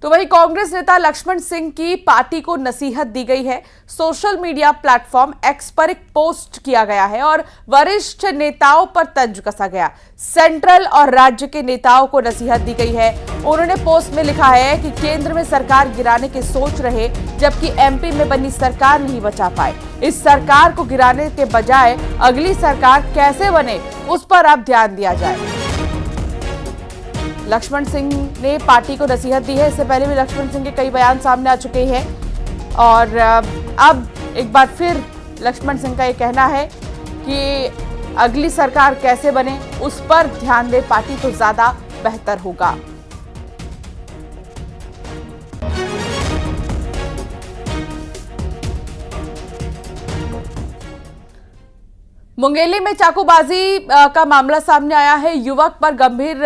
तो वहीं कांग्रेस नेता लक्ष्मण सिंह की पार्टी को नसीहत दी गई है। सोशल मीडिया प्लेटफॉर्म एक्स पर एक पोस्ट किया गया है और वरिष्ठ नेताओं पर तंज कसा गया। सेंट्रल और राज्य के नेताओं को नसीहत दी गई है। उन्होंने पोस्ट में लिखा है कि केंद्र में सरकार गिराने की सोच रहे, जबकि एमपी में बनी सरकार नहीं बचा पाए। इस सरकार को गिराने के बजाय अगली सरकार कैसे बने, उस पर अब ध्यान दिया जाए। लक्ष्मण सिंह ने पार्टी को नसीहत दी है। इससे पहले भी लक्ष्मण सिंह के कई बयान सामने आ चुके हैं और अब एक बार फिर लक्ष्मण सिंह का ये कहना है कि अगली सरकार कैसे बने, उस पर ध्यान दे पार्टी तो ज्यादा बेहतर होगा। मुंगेली में चाकूबाजी का मामला सामने आया है। युवक पर गंभीर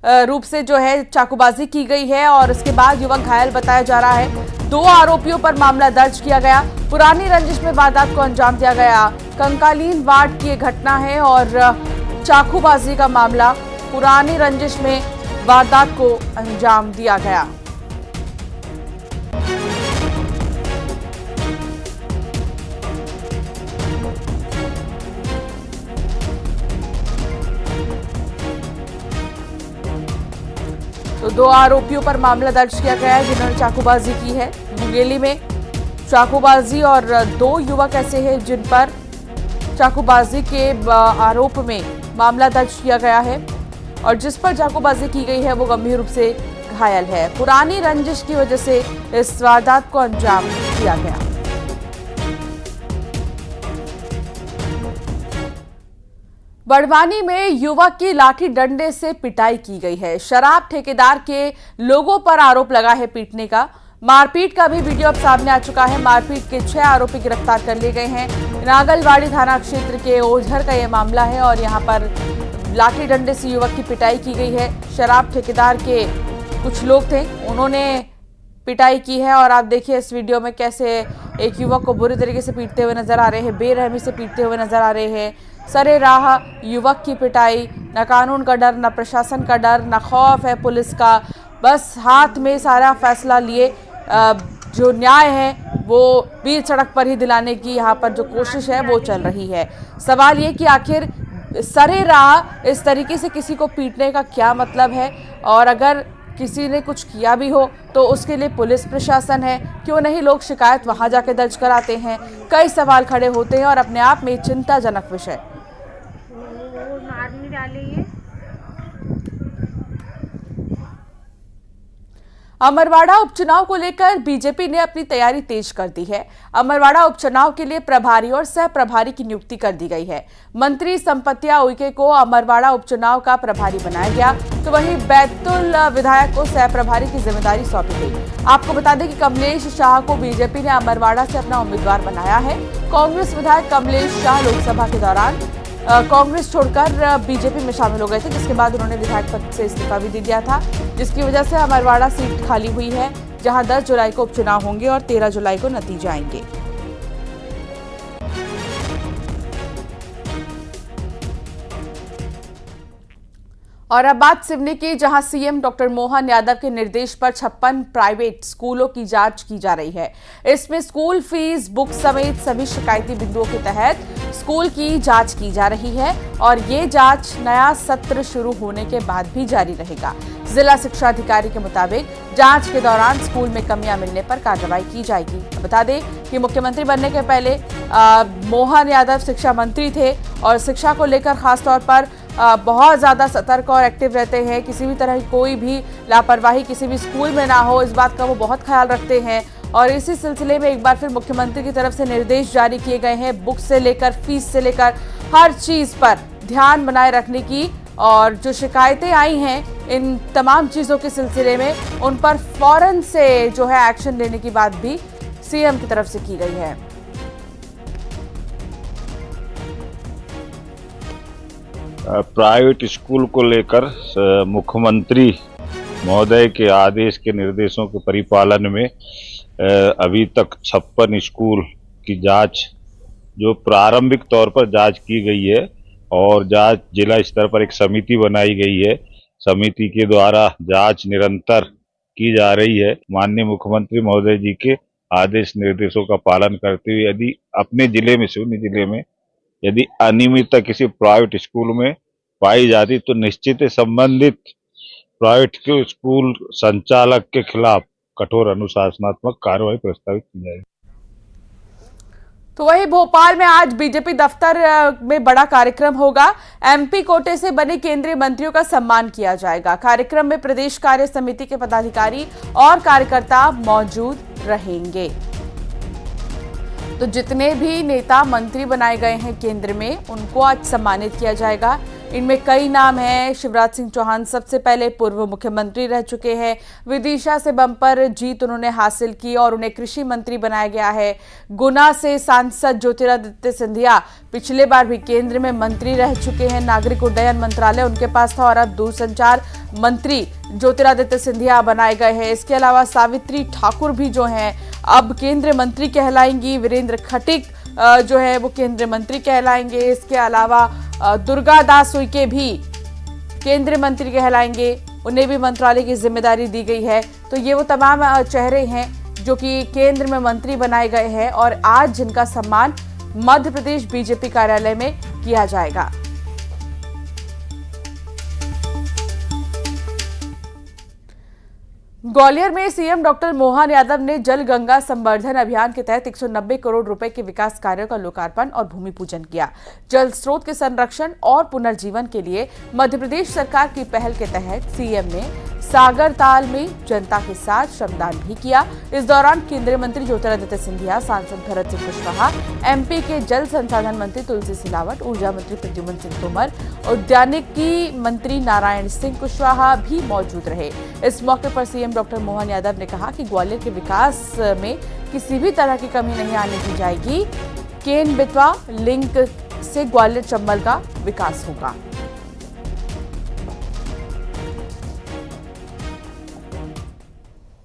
रूप से जो है चाकूबाजी की गई है और उसके बाद युवक घायल बताया जा रहा है। 2 आरोपियों पर मामला दर्ज किया गया। पुरानी रंजिश में वारदात को अंजाम दिया गया। कंकालीन वार्ड की घटना है और चाकूबाजी का मामला, पुरानी रंजिश में वारदात को अंजाम दिया गया। तो 2 आरोपियों पर मामला दर्ज किया गया है जिन्होंने चाकूबाजी की है। मुंगेली में चाकूबाजी और 2 युवक ऐसे हैं जिन पर चाकूबाजी के आरोप में मामला दर्ज किया गया है और जिस पर चाकूबाजी की गई है वो गंभीर रूप से घायल है। पुरानी रंजिश की वजह से इस वारदात को अंजाम दिया गया। बड़वानी में युवक की लाठी डंडे से पिटाई की गई है। शराब ठेकेदार के लोगों पर आरोप लगा है पीटने का। मारपीट का भी वीडियो अब सामने आ चुका है। मारपीट के 6 आरोपी गिरफ्तार कर लिए गए हैं। नागलवाड़ी थाना क्षेत्र के ओझर का यह मामला है और यहां पर लाठी डंडे से युवक की पिटाई की गई है। शराब ठेकेदार के कुछ लोग थे, उन्होंने पिटाई की है और आप देखिए इस वीडियो में कैसे एक युवक को बुरी तरीके से पीटते हुए नजर आ रहे हैं, बेरहमी से पीटते हुए नजर आ रहे हैं। सरे राह युवक की पिटाई, न कानून का डर, न प्रशासन का डर, न खौफ है पुलिस का, बस हाथ में सारा फैसला लिए जो न्याय है वो बीच सड़क पर ही दिलाने की यहाँ पर जो कोशिश है वो चल रही है। सवाल ये कि आखिर सरे राह इस तरीके से किसी को पीटने का क्या मतलब है, और अगर किसी ने कुछ किया भी हो तो उसके लिए पुलिस प्रशासन है, क्यों नहीं लोग शिकायत वहां जाके दर्ज कराते हैं। कई सवाल खड़े होते हैं और अपने आप में चिंताजनक विषय। अमरवाड़ा उपचुनाव को लेकर बीजेपी ने अपनी तैयारी तेज कर दी है। अमरवाड़ा उपचुनाव के लिए प्रभारी और सह प्रभारी की नियुक्ति कर दी गई है। मंत्री संपत्तिया उइके को अमरवाड़ा उपचुनाव का प्रभारी बनाया गया, तो वहीं बैतुल विधायक को सह प्रभारी की जिम्मेदारी सौंपी गई। आपको बता दें कि कमलेश शाह को बीजेपी ने अमरवाड़ा से अपना उम्मीदवार बनाया है। कांग्रेस विधायक कमलेश शाह लोकसभा के दौरान कांग्रेस छोड़कर बीजेपी में शामिल हो गए थे, जिसके बाद उन्होंने विधायक पद से इस्तीफा भी दे दिया था, जिसकी वजह से अमरवाड़ा सीट खाली हुई है, जहां 10 जुलाई को उपचुनाव होंगे और 13 जुलाई को नतीजे आएंगे। और अब बात सिवनी की, जहां सीएम डॉक्टर मोहन यादव के निर्देश पर 56 प्राइवेट स्कूलों की जांच की जा रही है। इसमें स्कूल फीस, बुक समेत सभी शिकायती बिंदुओं के तहत स्कूल की जांच की जा रही है और ये जांच नया सत्र शुरू होने के बाद भी जारी रहेगा। जिला शिक्षा अधिकारी के मुताबिक जांच के दौरान स्कूल में कमियां मिलने पर कार्रवाई की जाएगी। बता दें कि मुख्यमंत्री बनने के पहले मोहन यादव शिक्षा मंत्री थे और शिक्षा को लेकर खासतौर पर बहुत ज़्यादा सतर्क और एक्टिव रहते हैं। किसी भी तरह की कोई भी लापरवाही किसी भी स्कूल में ना हो, इस बात का वो बहुत ख्याल रखते हैं। और इसी सिलसिले में एक बार फिर मुख्यमंत्री की तरफ से निर्देश जारी किए गए हैं, बुक से लेकर फीस से लेकर हर चीज़ पर ध्यान बनाए रखने की। और जो शिकायतें आई हैं इन तमाम चीज़ों के सिलसिले में, उन पर फौरन से जो है एक्शन लेने की बात भी सीएम की तरफ से की गई है। प्राइवेट स्कूल को लेकर मुख्यमंत्री महोदय के आदेश के निर्देशों के परिपालन में अभी तक 56 स्कूल की जांच जो प्रारंभिक तौर पर जांच की गई है और जांच जिला स्तर पर एक समिति बनाई गई है। समिति के द्वारा जांच निरंतर की जा रही है। माननीय मुख्यमंत्री महोदय जी के आदेश निर्देशों का पालन करते हुए यदि अपने जिले में, सिवनी जिले में यदि अनियमितता किसी प्राइवेट स्कूल में पाई जाती तो निश्चित ही संबंधित प्राइवेट के स्कूल संचालक के खिलाफ कठोर अनुशासनात्मक कार्रवाई प्रस्तावित की जाएगी। तो वहीं भोपाल में आज बीजेपी दफ्तर में बड़ा कार्यक्रम होगा। एमपी कोटे से बने केंद्रीय मंत्रियों का सम्मान किया जाएगा। कार्यक्रम में प्रदेश कार्य समिति के पदाधिकारी और कार्यकर्ता मौजूद रहेंगे। तो जितने भी नेता मंत्री बनाए गए हैं केंद्र में, उनको आज सम्मानित किया जाएगा। इनमें कई नाम हैं। शिवराज सिंह चौहान सबसे पहले पूर्व मुख्यमंत्री रह चुके हैं। विदिशा से बम्पर जीत उन्होंने हासिल की और उन्हें कृषि मंत्री बनाया गया है। गुना से सांसद ज्योतिरादित्य सिंधिया पिछले बार भी केंद्र में मंत्री रह चुके हैं। नागरिक उड्डयन मंत्रालय उनके पास था और अब दूरसंचार मंत्री ज्योतिरादित्य सिंधिया बनाए गए हैं। इसके अलावा सावित्री ठाकुर भी जो हैं अब केंद्रीय मंत्री कहलाएंगी। वीरेंद्र खटीक जो है वो केंद्रीय मंत्री कहलाएंगे। इसके अलावा दुर्गा दास उइके भी केंद्रीय मंत्री कहलाएंगे। उन्हें भी मंत्रालय की जिम्मेदारी दी गई है। तो ये वो तमाम चेहरे हैं जो कि केंद्र में मंत्री बनाए गए हैं और आज जिनका सम्मान मध्य प्रदेश बीजेपी कार्यालय में किया जाएगा। ग्वालियर में सीएम डॉक्टर मोहन यादव ने जल गंगा संवर्धन अभियान के तहत 190 करोड़ रुपए के विकास कार्यों का लोकार्पण और भूमि पूजन किया। जल स्रोत के संरक्षण और पुनर्जीवन के लिए मध्य प्रदेश सरकार की पहल के तहत सीएम ने सागर ताल में जनता के साथ श्रमदान भी किया। इस दौरान केंद्रीय मंत्री ज्योतिरादित्य सिंधिया, सांसद भरत सिंह कुशवाहा, एमपी के जल संसाधन मंत्री तुलसी सिलावट, ऊर्जा मंत्री प्रद्युम्न सिंह तोमर, उद्यानिकी मंत्री नारायण सिंह कुशवाहा भी मौजूद रहे। इस मौके पर सीएम डॉक्टर मोहन यादव ने कहा कि ग्वालियर के विकास में किसी भी तरह की कमी नहीं आने दी जाएगी। केन बेतवा लिंक से ग्वालियर चंबल का विकास होगा।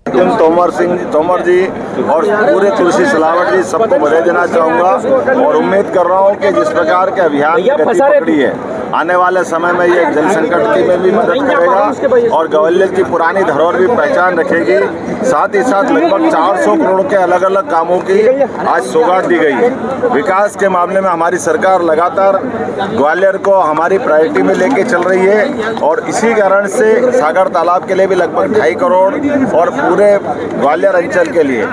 तोमर जी और पूरे तुलसी सिलावट जी सबको बधाई देना चाहूँगा और उम्मीद कर रहा हूँ कि जिस प्रकार के अभियान की गति पकड़ी है, आने वाले समय में ये जल संकट की में भी मदद करेगा और ग्वालियर की पुरानी धरोहर भी पहचान रखेगी। साथ ही साथ लगभग 400 करोड़ के अलग अलग कामों की आज सौगात दी गई है। विकास के मामले में हमारी सरकार लगातार ग्वालियर को हमारी प्रायोरिटी में लेके चल रही है और इसी कारण से सागर तालाब के लिए भी लगभग 2.5 करोड़ और पूरे ग्वालियर अंचल के लिए।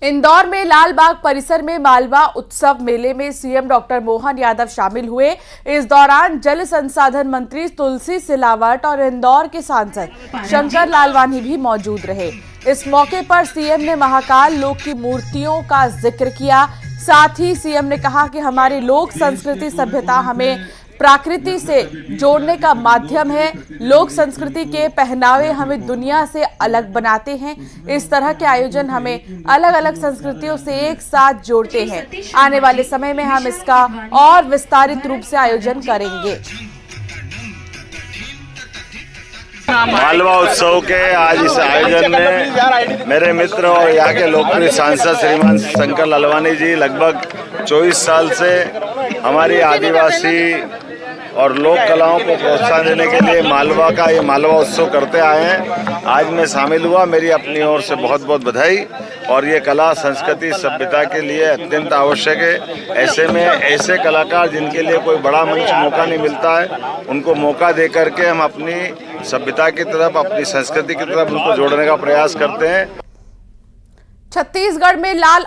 इंदौर में लाल बाग परिसर में मालवा उत्सव मेले में सीएम डॉक्टर मोहन यादव शामिल हुए। इस दौरान जल संसाधन मंत्री तुलसी सिलावट और इंदौर के सांसद शंकर लालवानी भी मौजूद रहे। इस मौके पर सीएम ने महाकाल लोक की मूर्तियों का जिक्र किया। साथ ही सीएम ने कहा कि हमारी लोक संस्कृति सभ्यता हमें प्रकृति से जोड़ने का माध्यम है। लोक संस्कृति के पहनावे हमें दुनिया से अलग बनाते हैं। इस तरह के आयोजन हमें अलग अलग संस्कृतियों से एक साथ जोड़ते हैं। आने वाले समय में हम इसका और विस्तारित रूप से आयोजन करेंगे। मालवा उत्सव के आज इस आयोजन में मेरे मित्र और यहाँ के लोकप्रिय सांसद श्रीमान शंकर लालवानी जी लगभग 24 साल से हमारी आदिवासी और लोक कलाओं को प्रोत्साहन देने के लिए मालवा का ये मालवा उत्सव करते आए हैं। आज मैं शामिल हुआ, मेरी अपनी ओर से बहुत बहुत बधाई। और ये कला संस्कृति सभ्यता के लिए अत्यंत आवश्यक है। ऐसे में ऐसे कलाकार जिनके लिए कोई बड़ा मंच मौका नहीं मिलता है, उनको मौका दे करके हम अपनी सभ्यता की तरफ, अपनी संस्कृति की तरफ उनको जोड़ने का प्रयास करते हैं। छत्तीसगढ़ में लाल